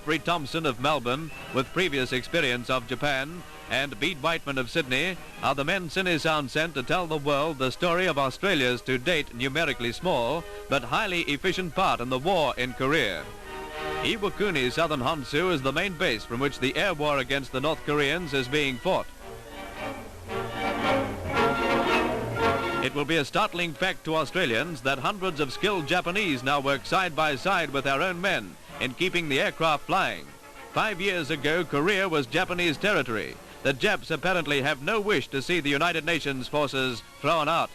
Jeffrey Thompson of Melbourne, with previous experience of Japan, and Bede Whiteman of Sydney, are the men Cine Sound sent to tell the world the story of Australia's to date numerically small but highly efficient part in the war in Korea. Iwakuni Southern Honshu is the main base from which the air war against the North Koreans is being fought. It will be a startling fact to Australians that hundreds of skilled Japanese now work side by side with our own men in keeping the aircraft flying. 5 years ago, Korea was Japanese territory. The Japs apparently have no wish to see the United Nations forces thrown out.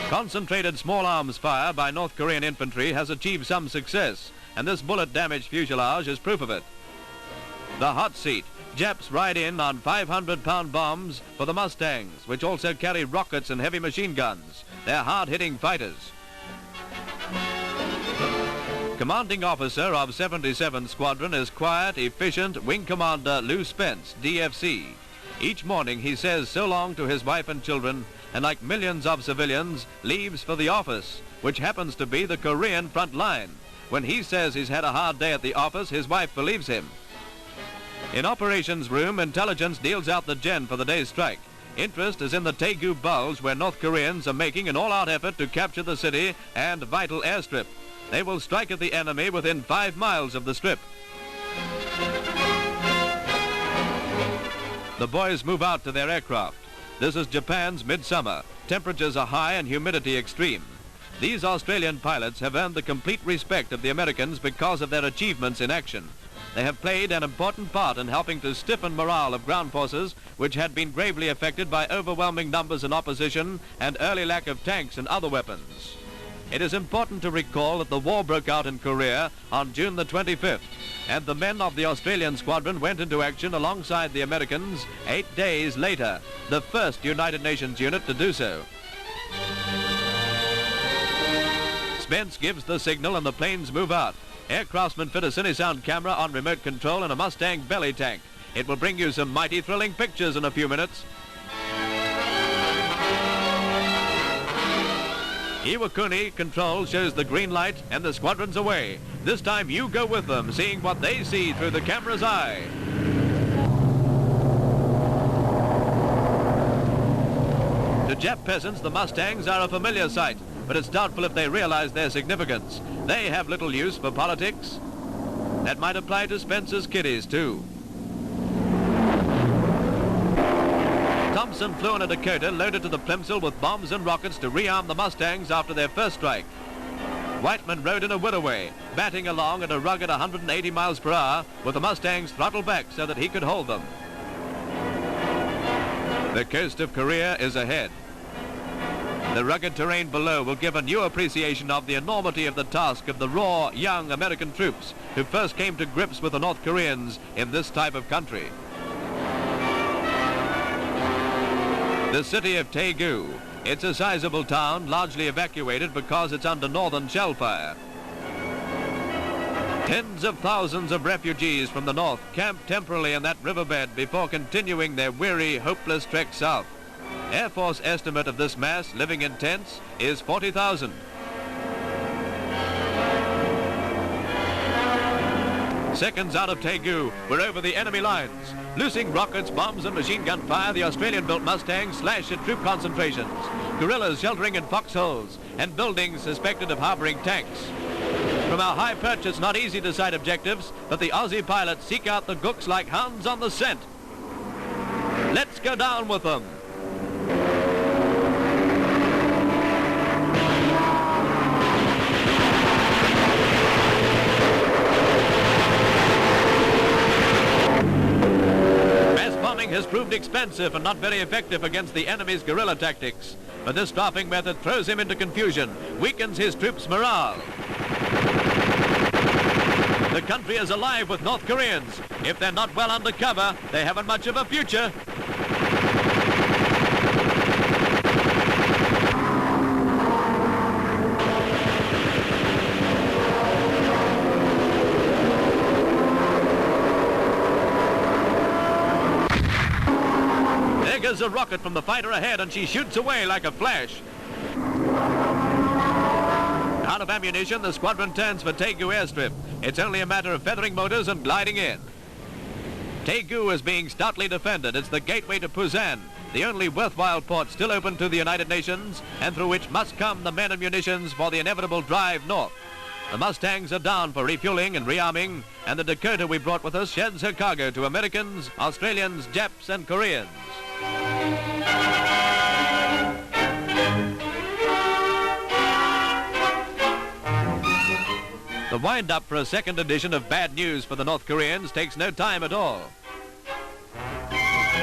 Concentrated small arms fire by North Korean infantry has achieved some success, and this bullet-damaged fuselage is proof of it. The hot seat. Japs ride in on 500-pound bombs for the Mustangs, which also carry rockets and heavy machine guns. They're hard-hitting fighters. Commanding officer of 77 Squadron is quiet, efficient Wing Commander Lou Spence, DFC. Each morning he says so long to his wife and children, and like millions of civilians, leaves for the office, which happens to be the Korean front line. When he says he's had a hard day at the office, his wife believes him. In operations room, intelligence deals out the gen for the day's strike. Interest is in the Daegu Bulge, where North Koreans are making an all-out effort to capture the city and vital airstrip. They will strike at the enemy within 5 miles of the strip. The boys move out to their aircraft. This is Japan's midsummer. Temperatures are high and humidity extreme. These Australian pilots have earned the complete respect of the Americans because of their achievements in action. They have played an important part in helping to stiffen morale of ground forces, which had been gravely affected by overwhelming numbers in opposition and early lack of tanks and other weapons. It is important to recall that the war broke out in Korea on June the 25th, and the men of the Australian squadron went into action alongside the Americans 8 days later, the first United Nations unit to do so. Spence gives the signal and the planes move out. Aircraftsmen fit a Cine Sound camera on remote control and a Mustang belly tank. It will bring you some mighty thrilling pictures in a few minutes. Iwakuni control shows the green light and the squadron's away. This time you go with them, seeing what they see through the camera's eye. To Jap peasants, the Mustangs are a familiar sight, but it's doubtful if they realize their significance. They have little use for politics. That might apply to Spencer's kiddies, too. Thompson flew in a Dakota loaded to the Plimsoll with bombs and rockets to rearm the Mustangs after their first strike. Whiteman rode in a Whittaway, batting along at a rugged 180 miles per hour with the Mustangs throttled back so that he could hold them. The coast of Korea is ahead. The rugged terrain below will give a new appreciation of the enormity of the task of the raw, young American troops who first came to grips with the North Koreans in this type of country. The city of Daegu. It's a sizable town, largely evacuated because it's under northern shell fire. Tens of thousands of refugees from the north camp temporarily in that riverbed before continuing their weary, hopeless trek south. Air Force estimate of this mass living in tents is 40,000. Seconds out of Daegu, we're over the enemy lines. Loosing rockets, bombs and machine gun fire, the Australian-built Mustangs slash at troop concentrations. Guerrillas sheltering in foxholes and buildings suspected of harboring tanks. From our high perch, it's not easy to sight objectives, but the Aussie pilots seek out the gooks like hounds on the scent. Let's go down with them. Has proved expensive and not very effective against the enemy's guerrilla tactics. But this stopping method throws him into confusion, weakens his troops' morale. The country is alive with North Koreans. If they're not well under cover, they haven't much of a future. There's a rocket from the fighter ahead, and she shoots away like a flash. Out of ammunition, the squadron turns for Daegu airstrip. It's only a matter of feathering motors and gliding in. Daegu is being stoutly defended. It's the gateway to Busan, the only worthwhile port still open to the United Nations, and through which must come the men and munitions for the inevitable drive north. The Mustangs are down for refueling and rearming, and the Dakota we brought with us sheds her cargo to Americans, Australians, Japs, and Koreans. The wind-up for a second edition of Bad News for the North Koreans takes no time at all.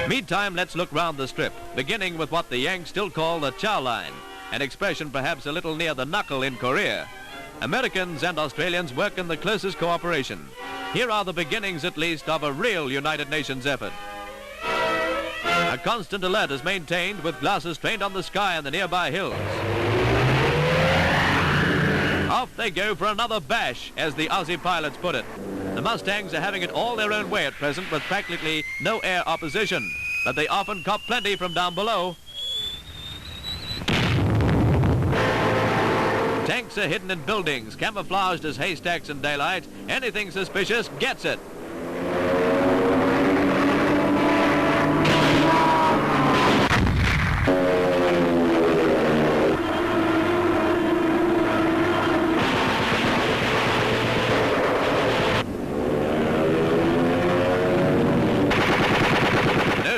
Meantime, let's look round the strip, beginning with what the Yanks still call the chow line, an expression perhaps a little near the knuckle in Korea. Americans and Australians work in the closest cooperation. Here are the beginnings, at least, of a real United Nations effort. A constant alert is maintained with glasses trained on the sky and the nearby hills. Off they go for another bash, as the Aussie pilots put it. The Mustangs are having it all their own way at present with practically no air opposition, but they often cop plenty from down below. Tanks are hidden in buildings, camouflaged as haystacks in daylight. Anything suspicious gets it.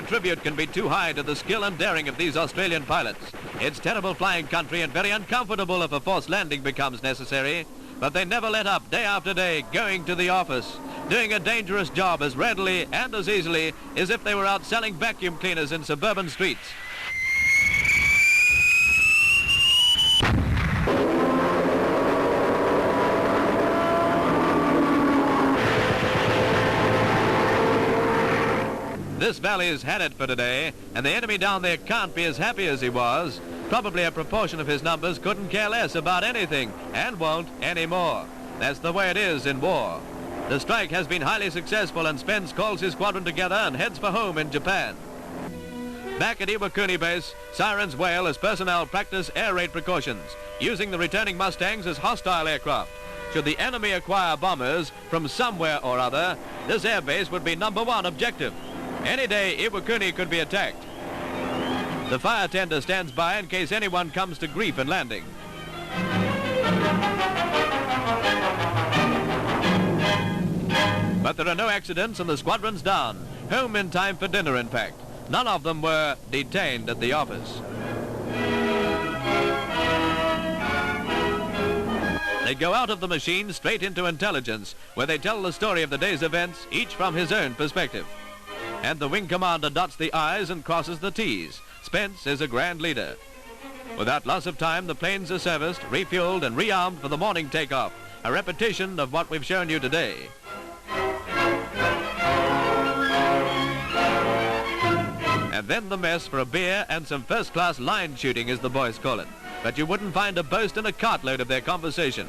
Tribute can be too high to the skill and daring of these Australian pilots. It's terrible flying country and very uncomfortable if a forced landing becomes necessary, but they never let up day after day, going to the office, doing a dangerous job as readily and as easily as if they were out selling vacuum cleaners in suburban streets. This valley's had it for today, and the enemy down there can't be as happy as he was. Probably a proportion of his numbers couldn't care less about anything, and won't anymore. That's the way it is in war. The strike has been highly successful, and Spence calls his squadron together and heads for home in Japan. Back at Iwakuni base, sirens wail as personnel practice air raid precautions, using the returning Mustangs as hostile aircraft. Should the enemy acquire bombers from somewhere or other, this airbase would be #1 objective. Any day, Iwakuni could be attacked. The fire tender stands by in case anyone comes to grief in landing. But there are no accidents and the squadron's down. Home in time for dinner, in fact. None of them were detained at the office. They go out of the machine straight into intelligence, where they tell the story of the day's events, each from his own perspective. And the wing commander dots the I's and crosses the T's. Spence is a grand leader. Without loss of time, the planes are serviced, refueled, and rearmed for the morning takeoff, a repetition of what we've shown you today. And then the mess for a beer and some first-class line shooting, as the boys call it. But you wouldn't find a boast in a cartload of their conversation.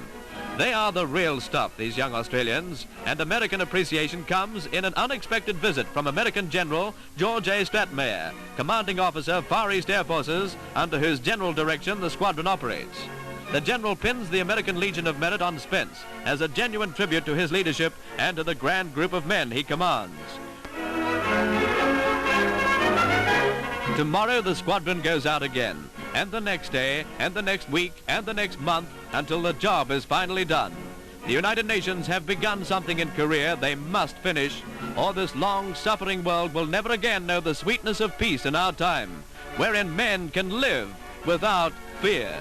They are the real stuff, these young Australians, and American appreciation comes in an unexpected visit from American General George A. Stratmayer, commanding officer, Far East Air Forces, under whose general direction the squadron operates. The general pins the American Legion of Merit on Spence as a genuine tribute to his leadership and to the grand group of men he commands. Tomorrow the squadron goes out again, and the next day, and the next week, and the next month, until the job is finally done. The United Nations have begun something in Korea they must finish, or this long, suffering world will never again know the sweetness of peace in our time, wherein men can live without fear.